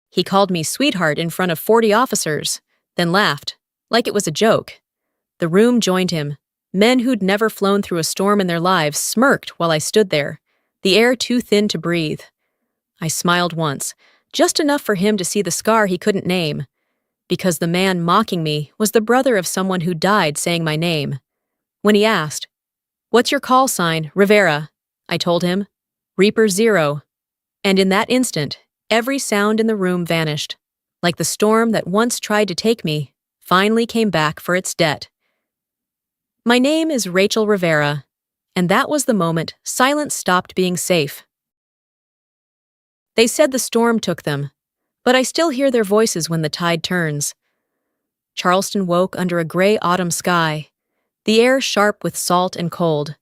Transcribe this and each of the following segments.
He called me sweetheart in front of 40 officers, then laughed, like it was a joke. The room joined him. Men who'd never flown through a storm in their lives smirked while I stood there, the air too thin to breathe. I smiled once, just enough for him to see the scar he couldn't name, because the man mocking me was the brother of someone who died saying my name. When he asked, "What's your call sign, Rivera?" I told him, "Reaper 0. And in that instant, every sound in the room vanished, like the storm that once tried to take me finally came back for its debt. My name is Rachel Rivera, and that was the moment silence stopped being safe. They said the storm took them, but I still hear their voices when the tide turns. Charleston woke under a gray autumn sky, the air sharp with salt and cold.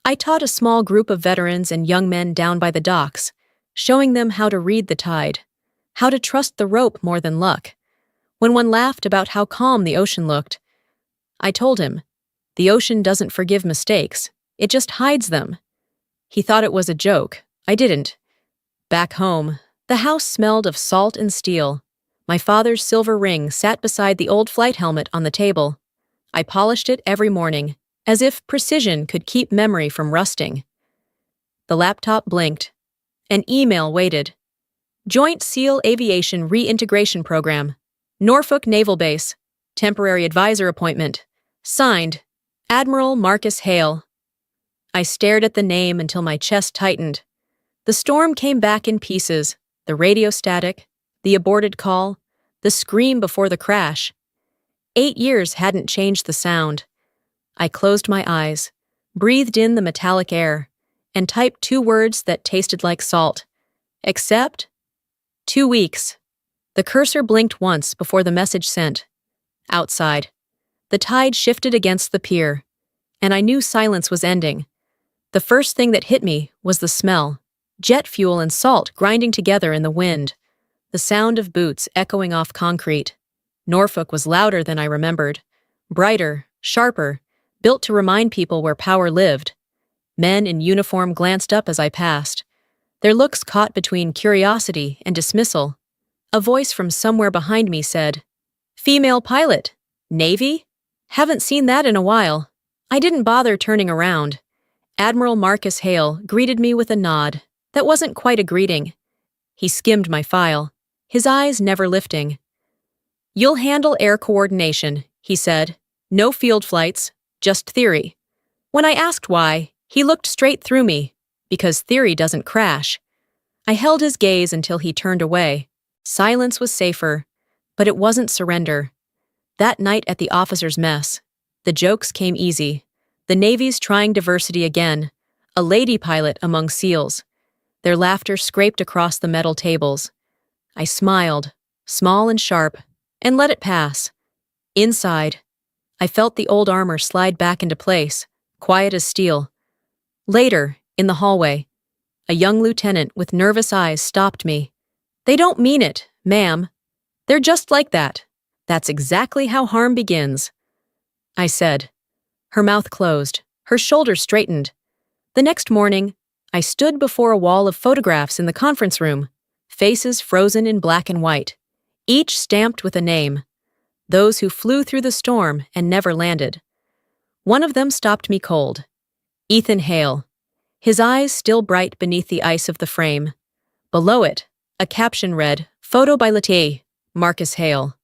I taught a small group of veterans and young men down by the docks, showing them how to read the tide, how to trust the rope more than luck. When one laughed about how calm the ocean looked, I told him, the ocean doesn't forgive mistakes, it just hides them. He thought it was a joke. I didn't. Back home, the house smelled of salt and steel. My father's silver ring sat beside the old flight helmet on the table. I polished it every morning, as if precision could keep memory from rusting. The laptop blinked. An email waited. Joint SEAL Aviation Reintegration Program. Norfolk Naval Base. Temporary advisor appointment. Signed, Admiral Marcus Hale. I stared at the name until my chest tightened. The storm came back in pieces, the radio static, the aborted call, the scream before the crash. 8 years hadn't changed the sound. I closed my eyes, breathed in the metallic air, and typed 2 words that tasted like salt. Accept? 2 weeks. The cursor blinked once before the message sent. Outside, the tide shifted against the pier, and I knew silence was ending. The first thing that hit me was the smell, jet fuel and salt grinding together in the wind, the sound of boots echoing off concrete. Norfolk was louder than I remembered, brighter, sharper, built to remind people where power lived. Men in uniform glanced up as I passed, their looks caught between curiosity and dismissal. A voice from somewhere behind me said, "Female pilot? Navy? Haven't seen that in a while." I didn't bother turning around. Admiral Marcus Hale greeted me with a nod that wasn't quite a greeting. He skimmed my file, his eyes never lifting. "You'll handle air coordination," he said. "No field flights, just theory." When I asked why, he looked straight through me, because theory doesn't crash. I held his gaze until he turned away. Silence was safer, but it wasn't surrender. That night at the officers' mess, the jokes came easy. The Navy's trying diversity again, a lady pilot among SEALs. Their laughter scraped across the metal tables. I smiled, small and sharp, and let it pass. Inside, I felt the old armor slide back into place, quiet as steel. Later, in the hallway, a young lieutenant with nervous eyes stopped me. "They don't mean it, ma'am. They're just like that. That's exactly how harm begins," I said. Her mouth closed, her shoulders straightened. The next morning, I stood before a wall of photographs in the conference room, faces frozen in black and white, each stamped with a name. Those who flew through the storm and never landed. One of them stopped me cold. Ethan Hale, his eyes still bright beneath the ice of the frame. Below it, a caption read, "Photo by Lieutenant Marcus Hale."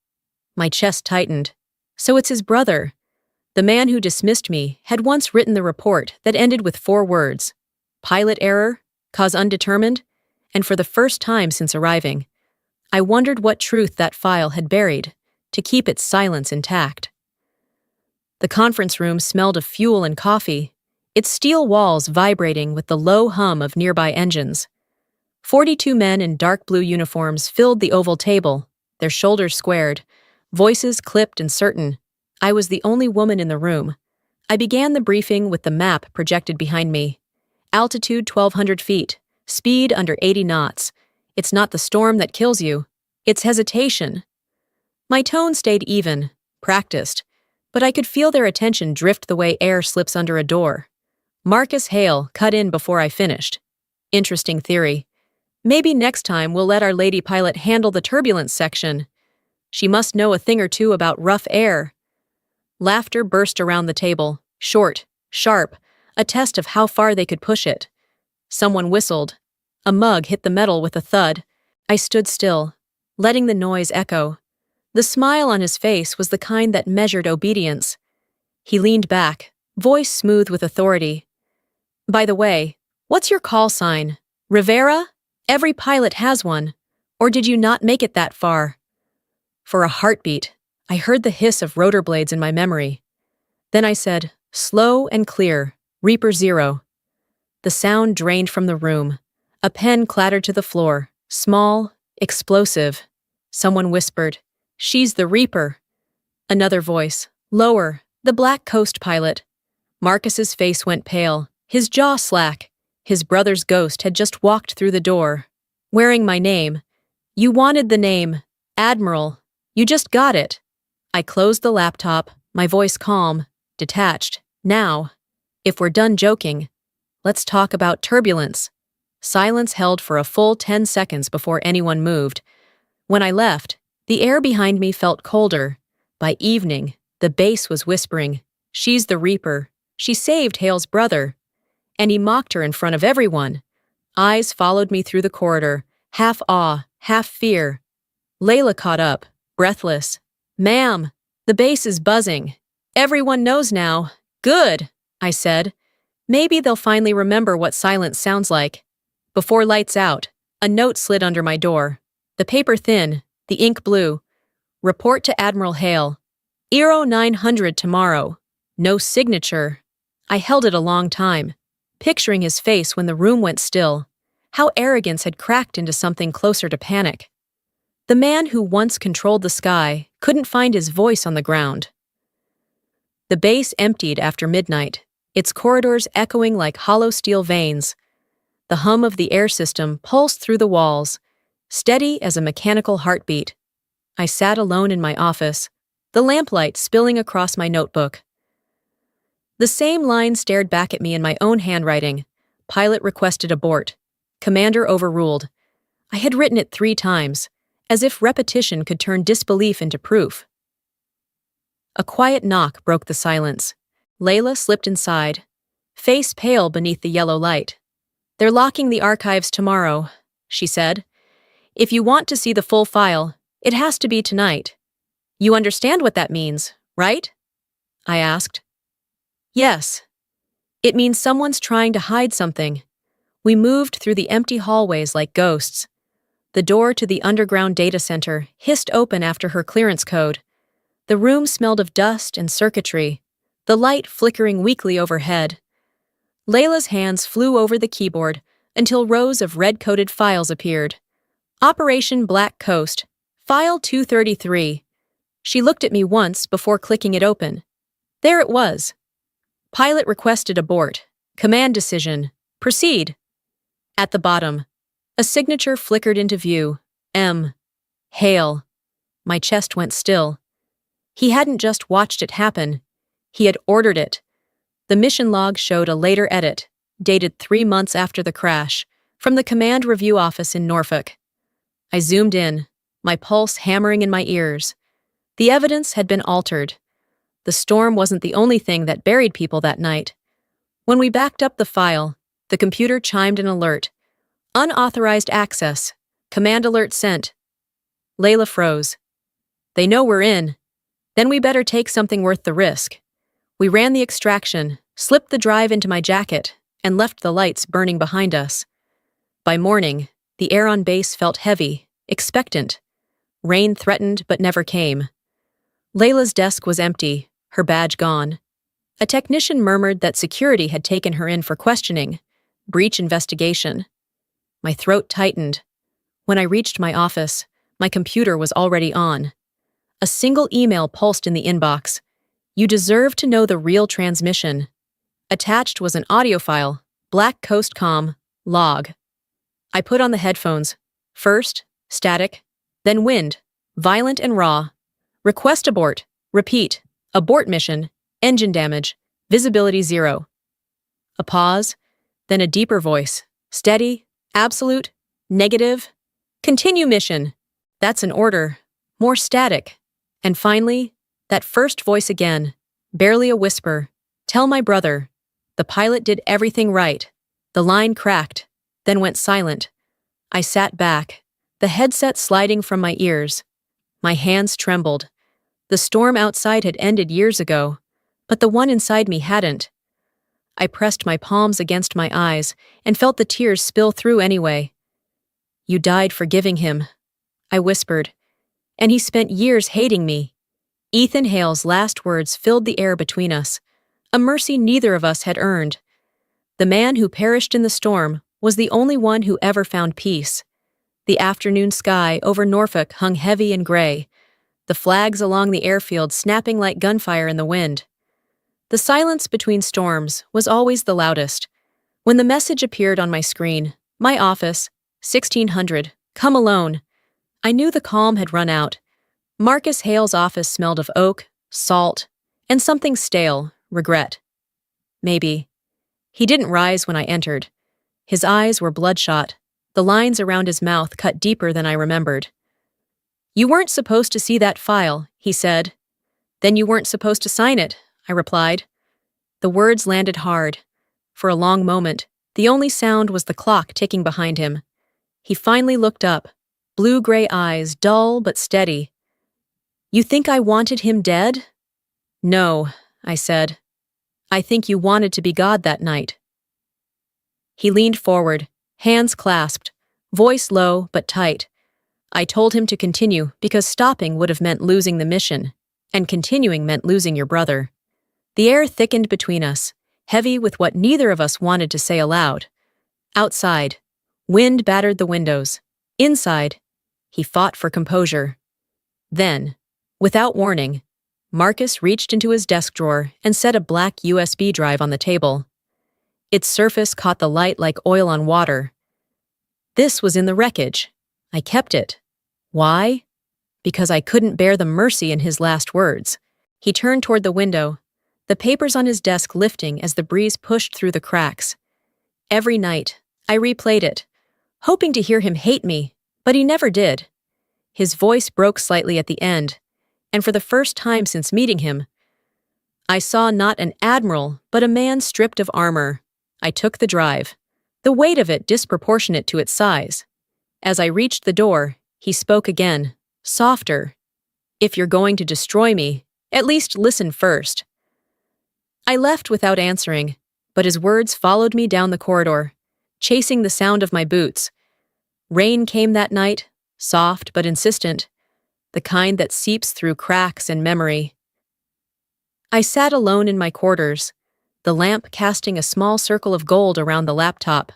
My chest tightened. So it's his brother. The man who dismissed me had once written the report that ended with 4 words. Pilot error, cause undetermined, and for the first time since arriving, I wondered what truth that file had buried to keep its silence intact. The conference room smelled of fuel and coffee, its steel walls vibrating with the low hum of nearby engines. 42 men in dark blue uniforms filled the oval table, their shoulders squared, voices clipped and certain. I was the only woman in the room. I began the briefing with the map projected behind me. Altitude 1,200 feet, speed under 80 knots. It's not the storm that kills you, it's hesitation. My tone stayed even, practiced, but I could feel their attention drift the way air slips under a door. Marcus Hale cut in before I finished. "Interesting theory. Maybe next time we'll let our lady pilot handle the turbulence section. She must know a thing or two about rough air. Laughter burst around the table, short, sharp, a test of how far they could push it. Someone whistled. A mug hit the metal with a thud. I stood still, letting the noise echo. The smile on his face was the kind that measured obedience. He leaned back, voice smooth with authority. By the way, what's your call sign? Rivera? Every pilot has one. Or did you not make it that far? For a heartbeat, I heard the hiss of rotor blades in my memory. Then I said, slow and clear, Reaper 0. The sound drained from the room. A pen clattered to the floor, small, explosive. Someone whispered, she's the Reaper. Another voice, lower, the Black Coast pilot. Marcus's face went pale, his jaw slack. His brother's ghost had just walked through the door, wearing my name. You wanted the name, Admiral. You just got it. I closed the laptop, my voice calm, detached. Now, if we're done joking, let's talk about turbulence. Silence held for a full 10 seconds before anyone moved. When I left, the air behind me felt colder. By evening, the base was whispering, she's the Reaper. She saved Hale's brother. And he mocked her in front of everyone. Eyes followed me through the corridor, half awe, half fear. Layla caught up, breathless. Ma'am, the base is buzzing. Everyone knows now. Good, I said. Maybe they'll finally remember what silence sounds like. Before lights out, a note slid under my door. The paper thin, the ink blue. Report to Admiral Hale. Eero 900 tomorrow. No signature. I held it a long time, picturing his face when the room went still, how arrogance had cracked into something closer to panic. The man who once controlled the sky couldn't find his voice on the ground. The base emptied after midnight, its corridors echoing like hollow steel veins. The hum of the air system pulsed through the walls, steady as a mechanical heartbeat. I sat alone in my office, the lamplight spilling across my notebook. The same line stared back at me in my own handwriting. Pilot requested abort. Commander overruled. I had written it 3 times, as if repetition could turn disbelief into proof. A quiet knock broke the silence. Layla slipped inside, face pale beneath the yellow light. They're locking the archives tomorrow, she said. If you want to see the full file, it has to be tonight. You understand what that means, right? I asked. Yes. It means someone's trying to hide something. We moved through the empty hallways like ghosts. The door to the underground data center hissed open after her clearance code. The room smelled of dust and circuitry, the light flickering weakly overhead. Layla's hands flew over the keyboard until rows of red-coded files appeared. Operation Black Coast, File 233. She looked at me once before clicking it open. There it was. Pilot requested abort. Command decision. Proceed. At the bottom, a signature flickered into view. M. Hale. My chest went still. He hadn't just watched it happen. He had ordered it. The mission log showed a later edit, dated 3 months after the crash, from the Command Review Office in Norfolk. I zoomed in, my pulse hammering in my ears. The evidence had been altered. The storm wasn't the only thing that buried people that night. When we backed up the file, the computer chimed an alert. Unauthorized access. Command alert sent. Layla froze. They know we're in. Then we better take something worth the risk. We ran the extraction, slipped the drive into my jacket, and left the lights burning behind us. By morning, the air on base felt heavy, expectant. Rain threatened but never came. Layla's desk was empty, her badge gone. A technician murmured that security had taken her in for questioning, breach investigation. My throat tightened. When I reached my office, my computer was already on. A single email pulsed in the inbox. You deserve to know the real transmission. Attached was an audio file, Black Coast Com, log. I put on the headphones. First, static, then wind, violent and raw. Request abort. Repeat. Abort mission. Engine damage. Visibility 0. A pause, then a deeper voice. Steady. Absolute. Negative. Continue mission. That's an order. More static. And finally, that first voice again, barely a whisper. Tell my brother. The pilot did everything right. The line cracked, then went silent. I sat back, the headset sliding from my ears. My hands trembled. The storm outside had ended years ago, but the one inside me hadn't. I pressed my palms against my eyes and felt the tears spill through anyway. You died forgiving him, I whispered, and he spent years hating me. Ethan Hale's last words filled the air between us, a mercy neither of us had earned. The man who perished in the storm was the only one who ever found peace. The afternoon sky over Norfolk hung heavy and gray, the flags along the airfield snapping like gunfire in the wind. The silence between storms was always the loudest. When the message appeared on my screen, my office, 1600, come alone, I knew the calm had run out. Marcus Hale's office smelled of oak, salt, and something stale, regret. Maybe. He didn't rise when I entered. His eyes were bloodshot, the lines around his mouth cut deeper than I remembered. You weren't supposed to see that file, he said. Then you weren't supposed to sign it, I replied. The words landed hard. For a long moment, the only sound was the clock ticking behind him. He finally looked up, blue-gray eyes, dull but steady. You think I wanted him dead? No, I said. I think you wanted to be God that night. He leaned forward, hands clasped, voice low but tight. I told him to continue because stopping would have meant losing the mission, and continuing meant losing your brother. The air thickened between us, heavy with what neither of us wanted to say aloud. Outside, wind battered the windows. Inside, he fought for composure. Then, without warning, Marcus reached into his desk drawer and set a black USB drive on the table. Its surface caught the light like oil on water. This was in the wreckage. I kept it. Why? Because I couldn't bear the mercy in his last words. He turned toward the window, the papers on his desk lifting as the breeze pushed through the cracks. Every night, I replayed it, hoping to hear him hate me, but he never did. His voice broke slightly at the end, and for the first time since meeting him, I saw not an admiral, but a man stripped of armor. I took the drive, the weight of it disproportionate to its size. As I reached the door, he spoke again, softer. If you're going to destroy me, at least listen first. I left without answering, but his words followed me down the corridor, chasing the sound of my boots. Rain came that night, soft but insistent, the kind that seeps through cracks in memory. I sat alone in my quarters, the lamp casting a small circle of gold around the laptop.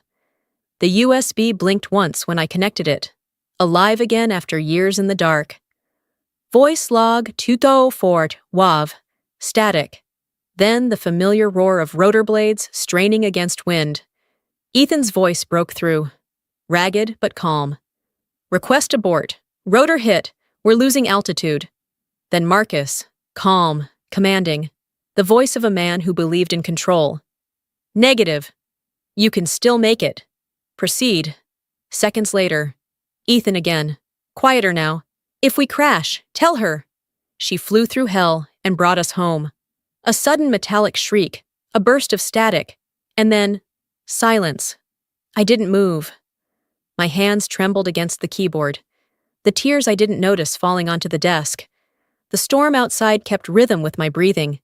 The USB blinked once when I connected it, alive again after years in the dark. Voice log tuto fort wav, static. Then the familiar roar of rotor blades straining against wind. Ethan's voice broke through, ragged but calm. Request abort. Rotor hit. We're losing altitude. Then Marcus, calm, commanding, the voice of a man who believed in control. Negative. You can still make it. Proceed. Seconds later, Ethan again. Quieter now. If we crash, tell her. She flew through hell and brought us home. A sudden metallic shriek, a burst of static, and then silence. I didn't move. My hands trembled against the keyboard, the tears I didn't notice falling onto the desk. The storm outside kept rhythm with my breathing.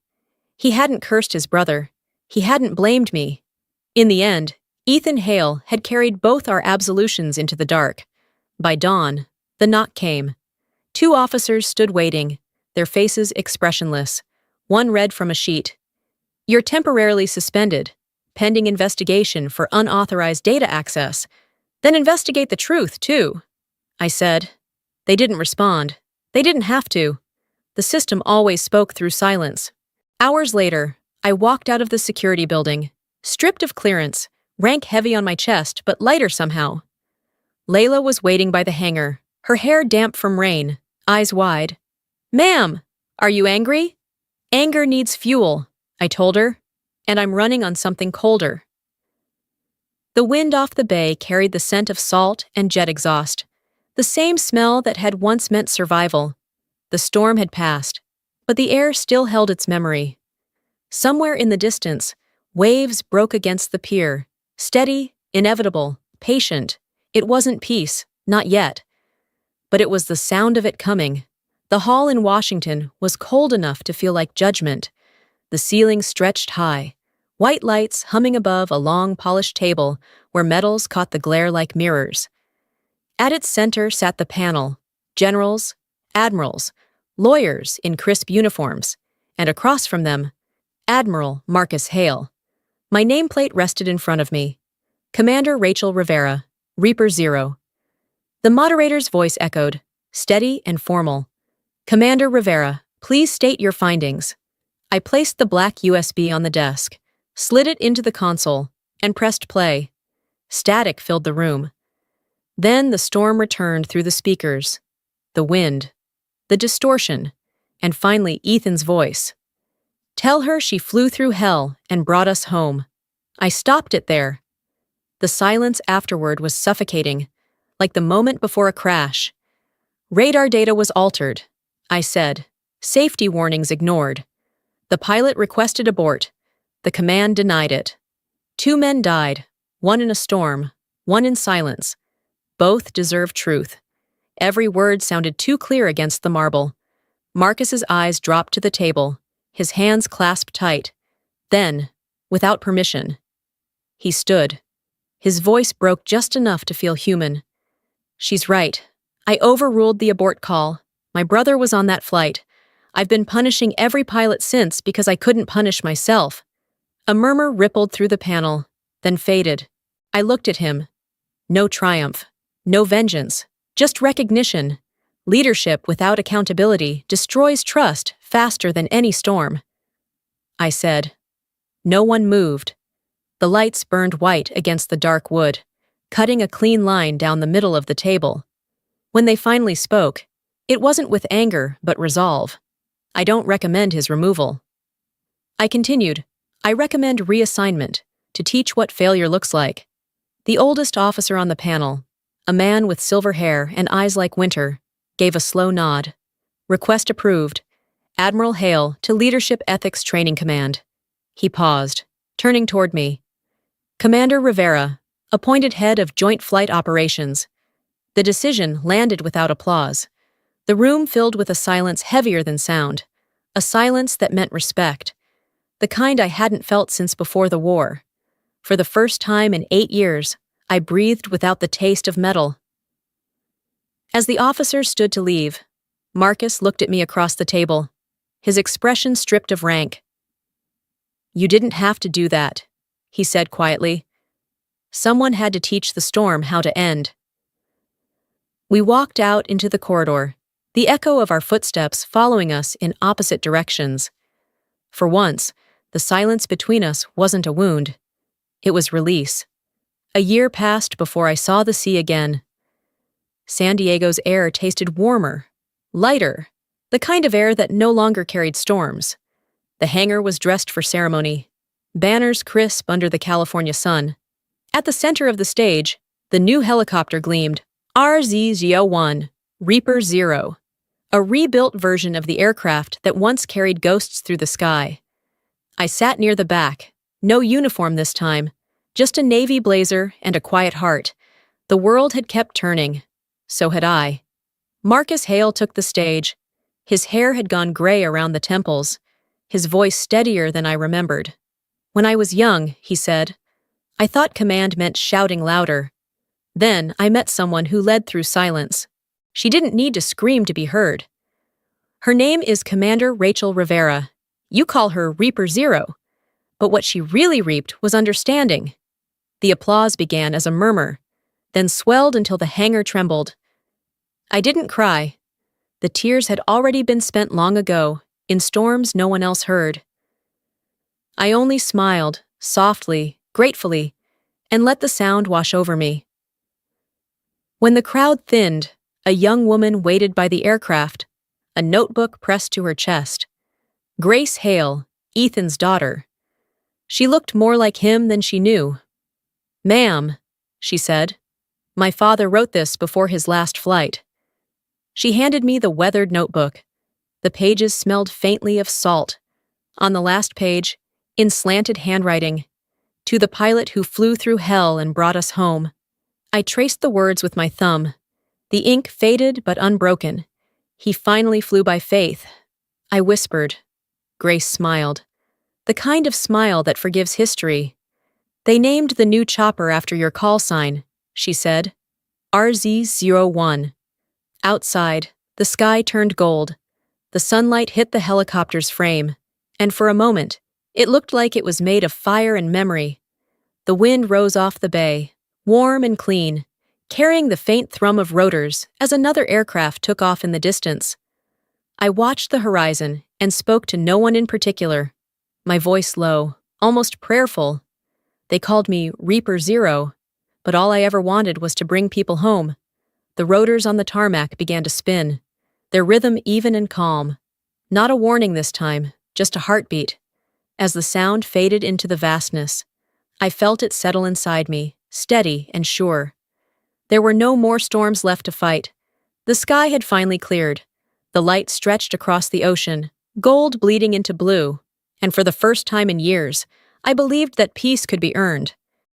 He hadn't cursed his brother. He hadn't blamed me. In the end, Ethan Hale had carried both our absolutions into the dark. By dawn, the knock came. 2 officers stood waiting, their faces expressionless. One read from a sheet. You're temporarily suspended, pending investigation for unauthorized data access. Then investigate the truth, too, I said. They didn't respond. They didn't have to. The system always spoke through silence. Hours later, I walked out of the security building, stripped of clearance, rank heavy on my chest, but lighter somehow. Layla was waiting by the hangar, her hair damp from rain, eyes wide. Ma'am, are you angry? Anger needs fuel, I told her, and I'm running on something colder. The wind off the bay carried the scent of salt and jet exhaust, the same smell that had once meant survival. The storm had passed, but the air still held its memory. Somewhere in the distance, waves broke against the pier, steady, inevitable, patient. It wasn't peace, not yet. But it was the sound of it coming. The hall in Washington was cold enough to feel like judgment. The ceiling stretched high, white lights humming above a long polished table where metals caught the glare like mirrors. At its center sat the panel, generals, admirals, lawyers in crisp uniforms, and across from them, Admiral Marcus Hale. My nameplate rested in front of me. Commander Rachel Rivera, Reaper Zero. The moderator's voice echoed, steady and formal. Commander Rivera, please state your findings. I placed the black USB on the desk, slid it into the console, and pressed play. Static filled the room. Then the storm returned through the speakers. The wind, the distortion, and finally Ethan's voice. Tell her she flew through hell and brought us home. I stopped it there. The silence afterward was suffocating, like the moment before a crash. Radar data was altered, I said. Safety warnings ignored. The pilot requested abort. The command denied it. 2 men died, one in a storm, one in silence. Both deserved truth. Every word sounded too clear against the marble. Marcus's eyes dropped to the table, his hands clasped tight. Then, without permission, he stood. His voice broke just enough to feel human. She's right. I overruled the abort call. My brother was on that flight. I've been punishing every pilot since because I couldn't punish myself. A murmur rippled through the panel, then faded. I looked at him. No triumph. No vengeance. Just recognition. Leadership without accountability destroys trust faster than any storm. I said. No one moved. The lights burned white against the dark wood, cutting a clean line down the middle of the table. When they finally spoke, it wasn't with anger but resolve. I don't recommend his removal. I continued. I recommend reassignment to teach what failure looks like. The oldest officer on the panel, a man with silver hair and eyes like winter, gave a slow nod. Request approved. Admiral Hale to Leadership Ethics Training Command. He paused, turning toward me. Commander Rivera, appointed head of Joint Flight Operations. The decision landed without applause. The room filled with a silence heavier than sound, a silence that meant respect, the kind I hadn't felt since before the war. For the first time in 8 years, I breathed without the taste of metal. As the officers stood to leave, Marcus looked at me across the table, his expression stripped of rank. You didn't have to do that, he said quietly. Someone had to teach the storm how to end. We walked out into the corridor, the echo of our footsteps following us in opposite directions. For once, the silence between us wasn't a wound. It was release. A year passed before I saw the sea again. San Diego's air tasted warmer, lighter, the kind of air that no longer carried storms. The hangar was dressed for ceremony, banners crisp under the California sun. At the center of the stage, the new helicopter gleamed, RZ-01, Reaper Zero, a rebuilt version of the aircraft that once carried ghosts through the sky. I sat near the back, no uniform this time, just a navy blazer and a quiet heart. The world had kept turning. So had I. Marcus Hale took the stage. His hair had gone gray around the temples, his voice steadier than I remembered. When I was young, he said, I thought command meant shouting louder. Then I met someone who led through silence. She didn't need to scream to be heard. Her name is Commander Rachel Rivera. You call her Reaper Zero. But what she really reaped was understanding. The applause began as a murmur, then swelled until the hangar trembled. I didn't cry. The tears had already been spent long ago, in storms no one else heard. I only smiled, softly, gratefully, and let the sound wash over me. When the crowd thinned, a young woman waited by the aircraft, a notebook pressed to her chest. Grace Hale, Ethan's daughter. She looked more like him than she knew. "Ma'am," she said, "my father wrote this before his last flight." She handed me the weathered notebook. The pages smelled faintly of salt. On the last page, in slanted handwriting, "To the pilot who flew through hell and brought us home." I traced the words with my thumb. The ink faded but unbroken. "He finally flew by faith," I whispered. Grace smiled. The kind of smile that forgives history. "They named the new chopper after your call sign," she said. RZ-01. Outside, the sky turned gold. The sunlight hit the helicopter's frame, and for a moment, it looked like it was made of fire and memory. The wind rose off the bay, warm and clean, carrying the faint thrum of rotors as another aircraft took off in the distance. I watched the horizon and spoke to no one in particular, my voice low, almost prayerful. They called me Reaper Zero, but all I ever wanted was to bring people home. The rotors on the tarmac began to spin, their rhythm even and calm. Not a warning this time, just a heartbeat. As the sound faded into the vastness, I felt it settle inside me, steady and sure. There were no more storms left to fight. The sky had finally cleared. The light stretched across the ocean, gold bleeding into blue, and for the first time in years, I believed that peace could be earned.